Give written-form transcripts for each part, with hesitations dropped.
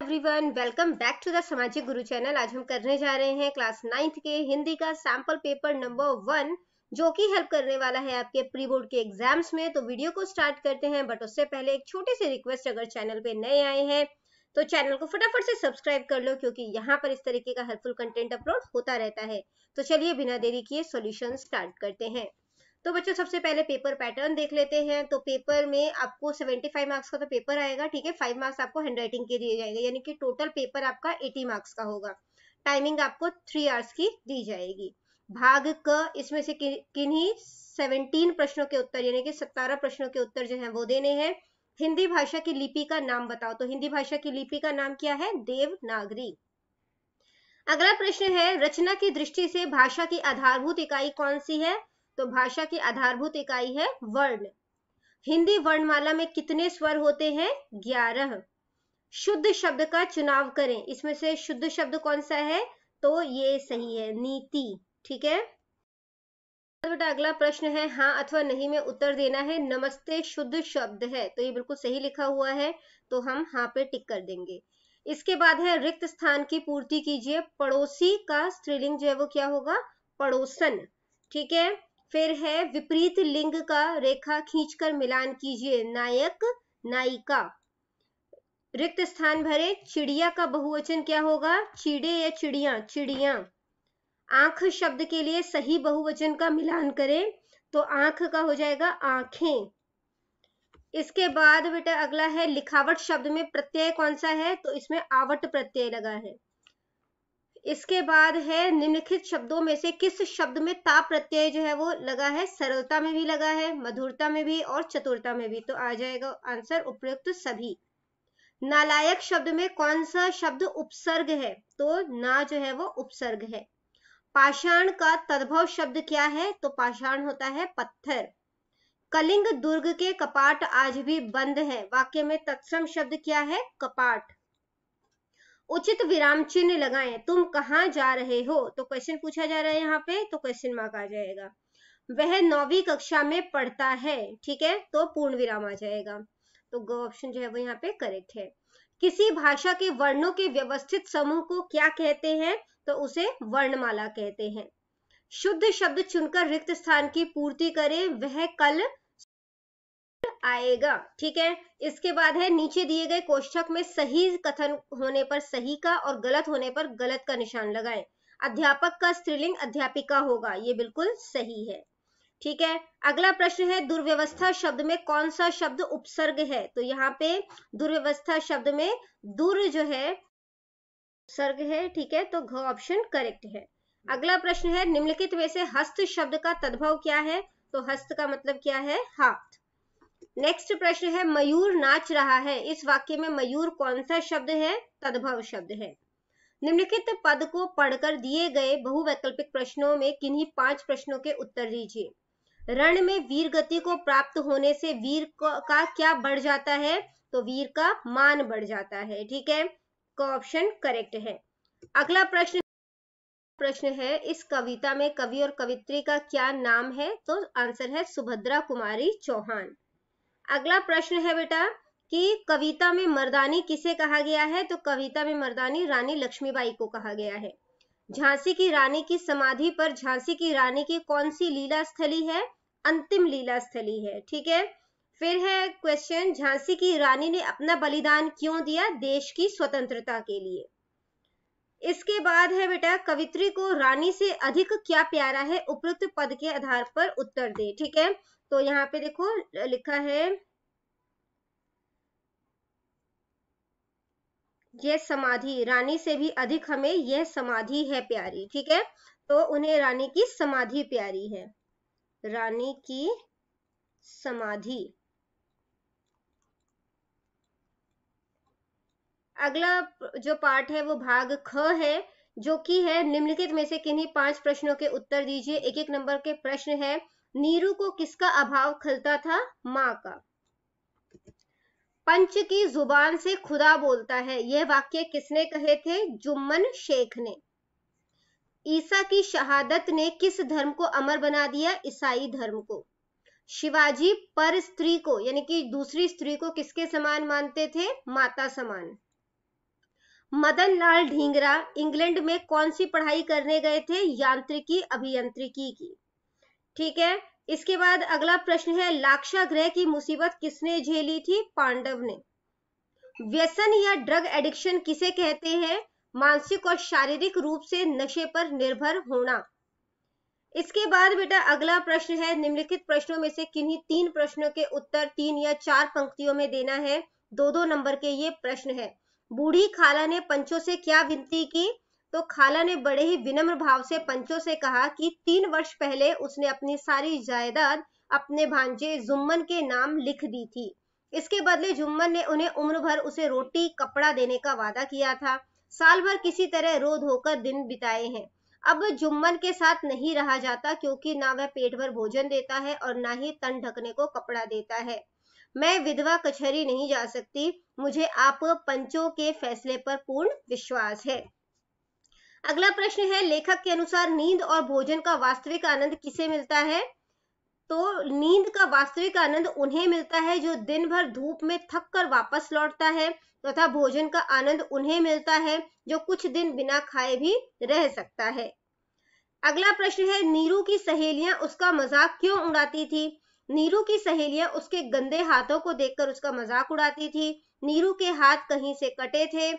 Everyone, welcome back to the Samajik Guru channel. आज हम करने जा रहे हैं क्लास 9th के हिंदी का सैंपल पेपर नंबर 1, जो कि हेल्प करने वाला है आपके प्री बोर्ड के एग्जाम्स में। तो वीडियो को स्टार्ट करते हैं, बट उससे पहले एक छोटी सी रिक्वेस्ट, अगर चैनल पे नए आए हैं तो चैनल को फटाफट से सब्सक्राइब कर लो, क्योंकि यहाँ पर इस तरीके का हेल्पफुल कंटेंट अपलोड होता रहता है। तो चलिए बिना देरी किए सॉल्यूशन स्टार्ट करते हैं। तो बच्चों, सबसे पहले पेपर पैटर्न देख लेते हैं। तो पेपर में आपको 75 मार्क्स का तो पेपर आएगा, ठीक है। 5 मार्क्स आपको हैंडराइटिंग के दिए जाएंगे, यानी कि टोटल पेपर आपका 80 मार्क्स का होगा। टाइमिंग आपको 3 आवर्स की दी जाएगी। भाग क, इसमें से किन्हीं 17 प्रश्नों के उत्तर, यानी कि 17 प्रश्नों के उत्तर जो है वो देने हैं। हिंदी भाषा की लिपि का नाम बताओ। तो हिंदी भाषा की लिपि का नाम क्या है? देवनागरी। अगला प्रश्न है, रचना की दृष्टि से भाषा की आधारभूत इकाई कौन सी है? तो भाषा की आधारभूत इकाई है वर्ण। हिंदी वर्णमाला में कितने स्वर होते हैं? 11। शुद्ध शब्द का चुनाव करें। इसमें से शुद्ध शब्द कौन सा है? तो ये सही है, नीति, ठीक है। बेटा अगला प्रश्न है, हाँ अथवा नहीं में उत्तर देना है। नमस्ते शुद्ध शब्द है, तो ये बिल्कुल सही लिखा हुआ है, तो हम हाँ पे टिक कर देंगे। इसके बाद है, रिक्त स्थान की पूर्ति कीजिए। पड़ोसी का स्त्रीलिंग जो है वो क्या होगा? पड़ोसन, ठीक है। फिर है, विपरीत लिंग का रेखा खींचकर मिलान कीजिए। नायक, नायिका। रिक्त स्थान भरे। चिड़िया का बहुवचन क्या होगा? चिड़े या चिड़िया? चिड़िया। आंख शब्द के लिए सही बहुवचन का मिलान करें, तो आंख का हो जाएगा आंखें। इसके बाद बेटा अगला है, लिखावट शब्द में प्रत्यय कौन सा है? तो इसमें आवट प्रत्यय लगा है। इसके बाद है, निम्नलिखित शब्दों में से किस शब्द में ता प्रत्यय जो है वो लगा है? सरलता में भी लगा है, मधुरता में भी और चतुरता में भी। तो आ जाएगा आंसर उपयुक्त सभी। नालायक शब्द में कौन सा शब्द उपसर्ग है? तो ना जो है वो उपसर्ग है। पाषाण का तद्भव शब्द क्या है? तो पाषाण होता है पत्थर। कलिंग दुर्ग के कपाट आज भी बंद है। वाक्य में तत्सम शब्द क्या है? कपाट। उचित विराम चिन्ह लगाएं। तुम कहाँ जा रहे हो? तो क्वेश्चन पूछा जा रहा है यहाँ पे, तो क्वेश्चन मार्क आ जाएगा। वह 9वीं कक्षा में पढ़ता है, ठीक है, तो पूर्ण विराम आ जाएगा। तो ग ऑप्शन जो है वो यहाँ पे करेक्ट है। किसी भाषा के वर्णों के व्यवस्थित समूह को क्या कहते हैं? तो उसे वर्णमाला कहते हैं। शुद्ध शब्द चुनकर रिक्त स्थान की पूर्ति करें। वह कल आएगा, ठीक है। इसके बाद है, नीचे दिए गए कोष्ठक में सही कथन होने पर सही का और गलत होने पर गलत का निशान लगाएं। अध्यापक का स्त्रीलिंग अध्यापिका होगा, ये बिल्कुल सही है, ठीक है। अगला प्रश्न है, दुर्व्यवस्था शब्द में कौन सा शब्द उपसर्ग है? तो यहाँ पे दुर्व्यवस्था शब्द में दुर जो है उपसर्ग है, ठीक है, तो घ ऑप्शन करेक्ट है। अगला प्रश्न है, निम्नलिखित में से हस्त शब्द का तद्भव क्या है? तो हस्त का मतलब क्या है? हाथ। नेक्स्ट प्रश्न है, मयूर नाच रहा है। इस वाक्य में मयूर कौन सा शब्द है? तद्भव शब्द है। निम्नलिखित पद को पढ़कर दिए गए बहुवैकल्पिक प्रश्नों में किन्हीं 5 प्रश्नों के उत्तर दीजिए। रण में वीर गति को प्राप्त होने से वीर का क्या बढ़ जाता है? तो वीर का मान बढ़ जाता है, ठीक है, का ऑप्शन करेक्ट है। अगला प्रश्न है, इस कविता में कवि और कवित्री का क्या नाम है? तो आंसर है सुभद्रा कुमारी चौहान। अगला प्रश्न है बेटा कि कविता में मर्दानी किसे कहा गया है? तो कविता में मर्दानी रानी लक्ष्मीबाई को कहा गया है। झांसी की रानी की समाधि पर झांसी की रानी की कौन सी लीला स्थली है? अंतिम लीला स्थली है, ठीक है। फिर है क्वेश्चन, झांसी की रानी ने अपना बलिदान क्यों दिया? देश की स्वतंत्रता के लिए। इसके बाद है बेटा, कवित्री को रानी से अधिक क्या प्यारा है? उपयुक्त पद के आधार पर उत्तर दे, ठीक है। तो यहाँ पे देखो लिखा है, यह समाधि, रानी से भी अधिक हमें यह समाधि है प्यारी, ठीक है। तो उन्हें रानी की समाधि प्यारी है, रानी की समाधि। अगला जो पार्ट है वो भाग ख है, जो कि है, निम्नलिखित में से किन्हीं 5 प्रश्नों के उत्तर दीजिए। एक एक नंबर के प्रश्न है। नीरू को किसका अभाव खलता था? माँ का। पंच की जुबान से खुदा बोलता है, यह वाक्य किसने कहे थे? जुम्मन शेख ने। ईसा की शहादत ने किस धर्म को अमर बना दिया? ईसाई धर्म को। शिवाजी पर स्त्री को, यानी कि दूसरी स्त्री को किसके समान मानते थे? माता समान। मदन लाल ढींगरा इंग्लैंड में कौन सी पढ़ाई करने गए थे? यांत्रिकी अभियांत्रिकी की। ठीक है, इसके बाद अगला प्रश्न है, लाक्षागृह की मुसीबत किसने झेली थी? पांडव ने। व्यसन या ड्रग एडिक्शन किसे कहते हैं? मानसिक और शारीरिक रूप से नशे पर निर्भर होना। इसके बाद बेटा अगला प्रश्न है, निम्नलिखित प्रश्नों में से किन्हीं 3 प्रश्नों के उत्तर 3 या 4 पंक्तियों में देना है। 2-2 नंबर के ये प्रश्न है। बूढ़ी खाला ने पंचों से क्या विनती की? तो खाला ने बड़े ही विनम्र भाव से पंचों से कहा कि 3 वर्ष पहले उसने अपनी सारी जायदाद अपने भांजे जुम्मन के नाम लिख दी थी। इसके बदले जुम्मन ने उन्हें उम्र भर उसे रोटी कपड़ा देने का वादा किया था। साल भर किसी तरह रो धोकर दिन बिताए हैं। अब जुम्मन के साथ नहीं रहा जाता, क्योंकि ना वह पेट भर भोजन देता है और ना ही तन ढकने को कपड़ा देता है। मैं विधवा कचहरी नहीं जा सकती। मुझे आप पंचों के फैसले पर पूर्ण विश्वास है। अगला प्रश्न है, लेखक के अनुसार नींद और भोजन का वास्तविक आनंद किसे मिलता है? तो नींद का वास्तविक आनंद उन्हें मिलता है जो दिन भर धूप में थक कर वापस लौटता है, तथा भोजन का आनंद उन्हें मिलता है जो कुछ दिन बिना खाए भी रह सकता है। अगला प्रश्न है, नीरू की सहेलियां उसका मजाक क्यों उड़ाती थी? नीरू की सहेलियां उसके गंदे हाथों को देखकर उसका मजाक उड़ाती थी। नीरू के हाथ कहीं से कटे थे,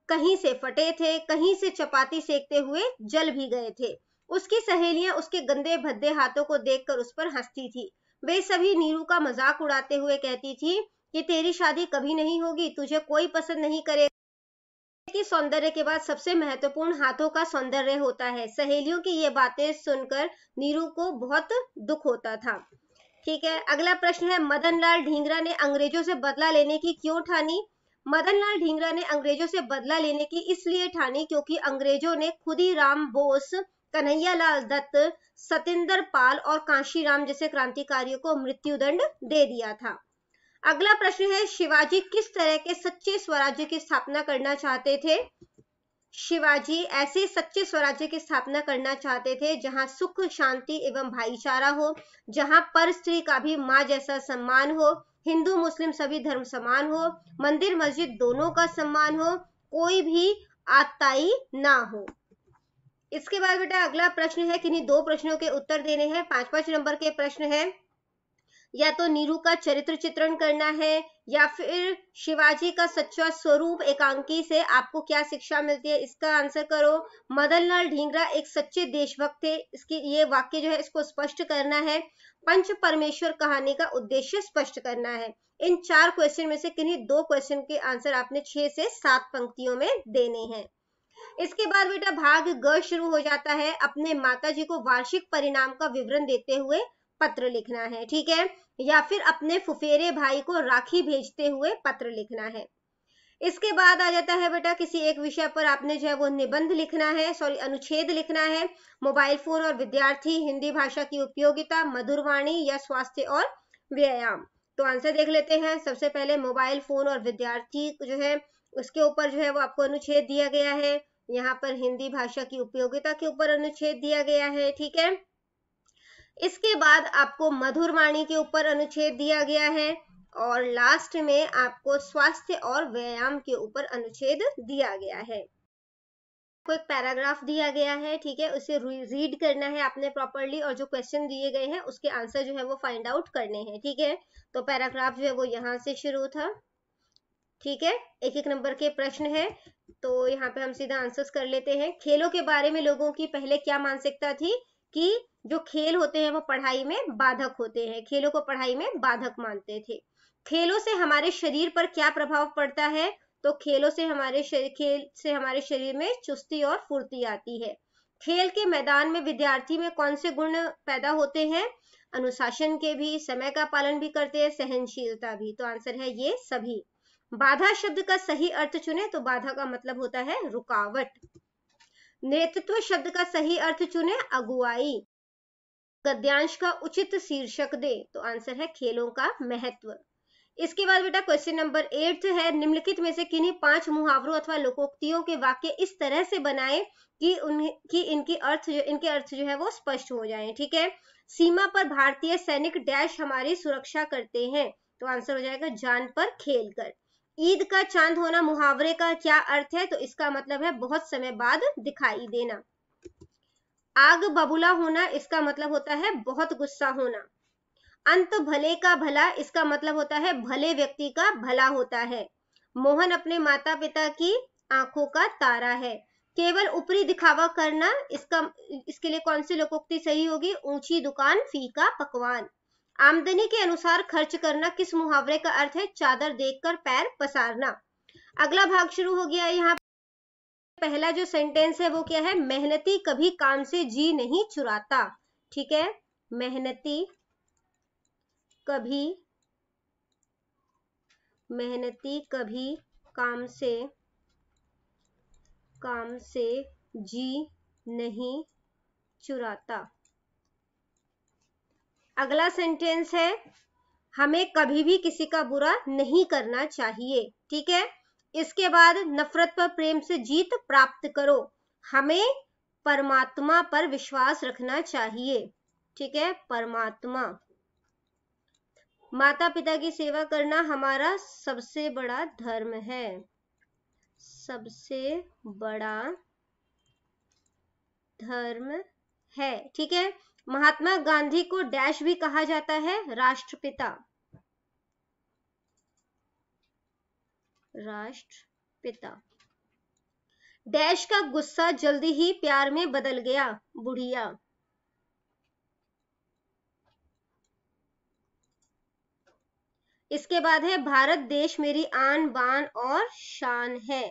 कहीं से फटे थे, कहीं से चपाती सेकते हुए जल भी गए थे। उसकी सहेलियां उसके गंदे भद्दे हाथों को देखकर उस पर हंसती थी। वे सभी नीरू का मजाक उड़ाते हुए कहती थी कि तेरी शादी कभी नहीं होगी, तुझे कोई पसंद नहीं करेगा। कि सौंदर्य के बाद सबसे महत्वपूर्ण हाथों का सौंदर्य होता है। सहेलियों की ये बातें सुनकर नीरू को बहुत दुख होता था। ठीक है, अगला प्रश्न है, मदन लाल ढींगरा ने अंग्रेजों से बदला लेने की क्यों ठानी? मदन लाल ढींगरा ने अंग्रेजों से बदला लेने की इसलिए ठानी क्योंकि अंग्रेजों ने खुदीराम बोस, कन्हैया लाल दत्त, सतिंदर पाल और कांशीराम जैसे क्रांतिकारियों को मृत्युदंड दे दिया था। अगला प्रश्न है, शिवाजी किस तरह के सच्चे स्वराज्य की स्थापना करना चाहते थे? शिवाजी ऐसे सच्चे स्वराज्य की स्थापना करना चाहते थे जहां सुख, शांति एवं भाईचारा हो, जहां पर स्त्री का भी मां जैसा सम्मान हो, हिंदू मुस्लिम सभी धर्म समान हो, मंदिर मस्जिद दोनों का सम्मान हो, कोई भी आताई ना हो। इसके बाद बेटा अगला प्रश्न है, किन्हीं 2 प्रश्नों के उत्तर देने हैं। 5-5 नंबर के प्रश्न है, या तो नीरू का चरित्र चित्रण करना है, या फिर शिवाजी का सच्चा स्वरूप एकांकी से आपको क्या शिक्षा मिलती है, इसका आंसर करो। मदन लाल ढींगरा एक सच्चे देशभक्त थे, इसकी ये वाक्य जो है इसको स्पष्ट करना है। पंच परमेश्वर कहानी का उद्देश्य स्पष्ट करना है। इन 4 क्वेश्चन में से किन्हीं 2 क्वेश्चन के आंसर आपने 6 से 7 पंक्तियों में देने हैं। इसके बाद बेटा भाग ग शुरू हो जाता है। अपने माताजी को वार्षिक परिणाम का विवरण देते हुए पत्र लिखना है। ठीक है, या फिर अपने फुफेरे भाई को राखी भेजते हुए पत्र लिखना है। इसके बाद आ जाता है बेटा किसी एक विषय पर आपने जो है वो निबंध लिखना है, अनुच्छेद लिखना है। मोबाइल फोन और विद्यार्थी, हिंदी भाषा की उपयोगिता, मधुरवाणी या स्वास्थ्य और व्यायाम। तो आंसर देख लेते हैं। सबसे पहले मोबाइल फोन और विद्यार्थी जो है उसके ऊपर जो है वो आपको अनुच्छेद दिया गया है। यहाँ पर हिंदी भाषा की उपयोगिता के ऊपर अनुच्छेद दिया गया है। ठीक है, इसके बाद आपको मधुरवाणी के ऊपर अनुच्छेद दिया गया है, और लास्ट में आपको स्वास्थ्य और व्यायाम के ऊपर अनुच्छेद दिया गया है। आपको एक पैराग्राफ दिया गया है, ठीक है, उसे रीड करना है आपने प्रॉपरली, और जो क्वेश्चन दिए गए हैं उसके आंसर जो है वो फाइंड आउट करने हैं। ठीक है, तो पैराग्राफ जो है वो यहाँ से शुरू था। ठीक है, 1-1 नंबर के प्रश्न है, तो यहाँ पे हम सीधा आंसर्स कर लेते हैं। खेलों के बारे में लोगों की पहले क्या मानसिकता थी कि जो खेल होते हैं वो पढ़ाई में बाधक होते हैं, खेलों को पढ़ाई में बाधक मानते थे। खेलों से हमारे शरीर पर क्या प्रभाव पड़ता है? तो खेल से हमारे शरीर में चुस्ती और फुर्ती आती है। खेल के मैदान में विद्यार्थी में कौन से गुण पैदा होते हैं? अनुशासन के भी, समय का पालन भी करते हैं, सहनशीलता भी। तो आंसर है ये सभी। बाधा शब्द का सही अर्थ चुने, तो बाधा का मतलब होता है रुकावट। नेतृत्व शब्द का सही अर्थ चुने, अगुवाई। गद्यांश का उचित शीर्षक दे, तो आंसर है खेलों का महत्व। इसके बाद बेटा क्वेश्चन नंबर 8 है, निम्नलिखित में से किन्हीं 5 मुहावरों अथवा लोकोक्तियों के वाक्य इस तरह से बनाएं कि इनके अर्थ जो है वो स्पष्ट हो जाएं। ठीक है, सीमा पर भारतीय सैनिक डैश हमारी सुरक्षा करते हैं, तो आंसर हो जाएगा जान पर खेल कर। ईद का चांद होना मुहावरे का क्या अर्थ है? तो इसका मतलब है बहुत समय बाद दिखाई देना। आग बबूला होना, इसका मतलब होता है बहुत गुस्सा होना। अंत भले का भला, इसका मतलब होता है भले व्यक्ति का भला होता है। मोहन अपने माता पिता की आंखों का तारा है। केवल ऊपरी दिखावा करना, इसके लिए कौन सी लोकोक्ति सही होगी? ऊंची दुकान फीका पकवान। आमदनी के अनुसार खर्च करना किस मुहावरे का अर्थ है? चादर देखकर पैर पसारना। अगला भाग शुरू हो गया। यहाँ पहला जो सेंटेंस है वो क्या है? मेहनती कभी काम से जी नहीं चुराता। ठीक है, मेहनती कभी काम से जी नहीं चुराता। अगला सेंटेंस है हमें कभी भी किसी का बुरा नहीं करना चाहिए। ठीक है, इसके बाद नफरत पर प्रेम से जीत प्राप्त करो। हमें परमात्मा पर विश्वास रखना चाहिए। ठीक है, परमात्मा। माता पिता की सेवा करना हमारा सबसे बड़ा धर्म है। सबसे बड़ा धर्म है। ठीक है, महात्मा गांधी को डैश भी कहा जाता है? राष्ट्रपिता। राष्ट्रपिता। डैश का गुस्सा जल्दी ही प्यार में बदल गया? बुढ़िया। इसके बाद है भारत देश मेरी आन बान और शान है।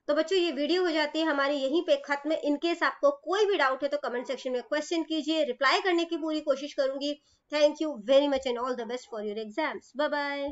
तो बच्चों ये वीडियो हो जाती है हमारी यहीं पे खत्म। इनकेस आपको कोई भी डाउट है तो कमेंट सेक्शन में क्वेश्चन कीजिए, रिप्लाई करने की पूरी कोशिश करूंगी। Thank you very much and all the best for your exams. Bye bye.